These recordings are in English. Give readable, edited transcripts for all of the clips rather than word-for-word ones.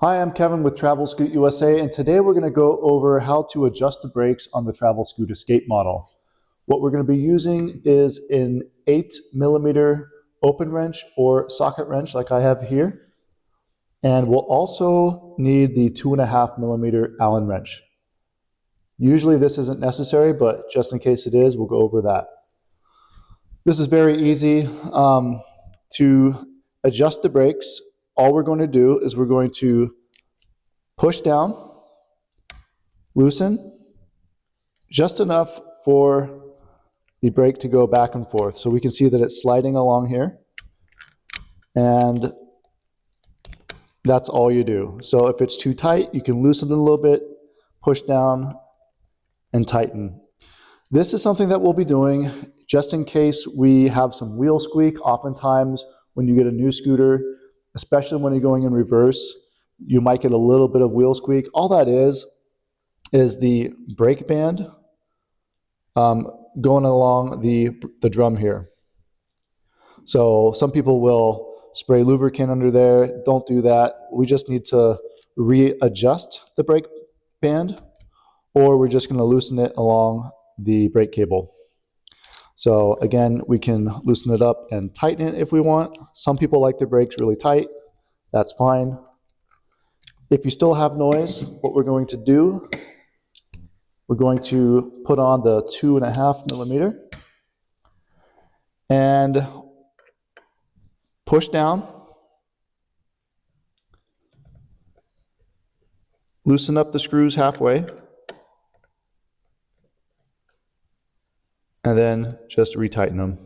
Hi, I'm Kevin with TravelScoot USA, and today we're going to go over how to adjust the brakes on the TravelScoot Escape model. What we're going to be using is an 8mm open wrench or socket wrench like I have here, and we'll also need the 2.5mm Allen wrench. Usually this isn't necessary, but just in case it is, we'll go over that. This is very easy. To adjust the brakes, all we're going to do is we're going to push down, loosen, just enough for the brake to go back and forth. So we can see that it's sliding along here. And that's all you do. So if it's too tight, you can loosen it a little bit, push down, and tighten. This is something that we'll be doing just in case we have some wheel squeak. Oftentimes when you get a new scooter, especially when you're going in reverse, you might get a little bit of wheel squeak. All that is the brake band going along the drum here. So some people will spray lubricant under there. Don't do that. We just need to readjust the brake band, or we're just going to loosen it along the brake cable. So again, we can loosen it up and tighten it if we want. Some people like their brakes really tight. That's fine. If you still have noise, what we're going to do, we're going to put on the 2.5mm and push down, loosen up the screws halfway, and then just retighten them.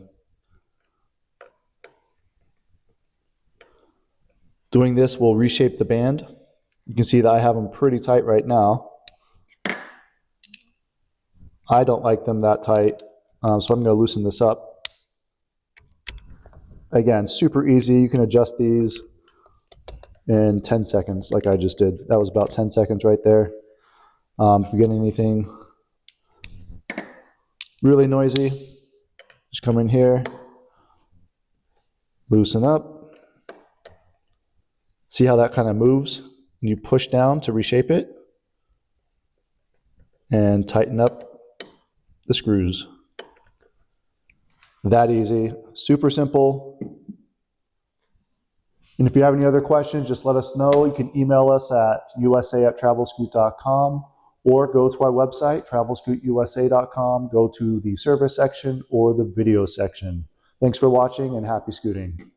Doing this will reshape the band. You can see that I have them pretty tight right now. I don't like them that tight, so I'm going to loosen this up. Again, super easy. You can adjust these in 10 seconds like I just did. That was about 10 seconds right there. If you get anything really noisy, just come in here, loosen up. See how that kind of moves? And you push down to reshape it and tighten up the screws. That easy, super simple. And if you have any other questions, just let us know. You can email us at usa@travelscoot.com or go to our website, travelscootusa.com, go to the service section or the video section. Thanks for watching and happy scooting.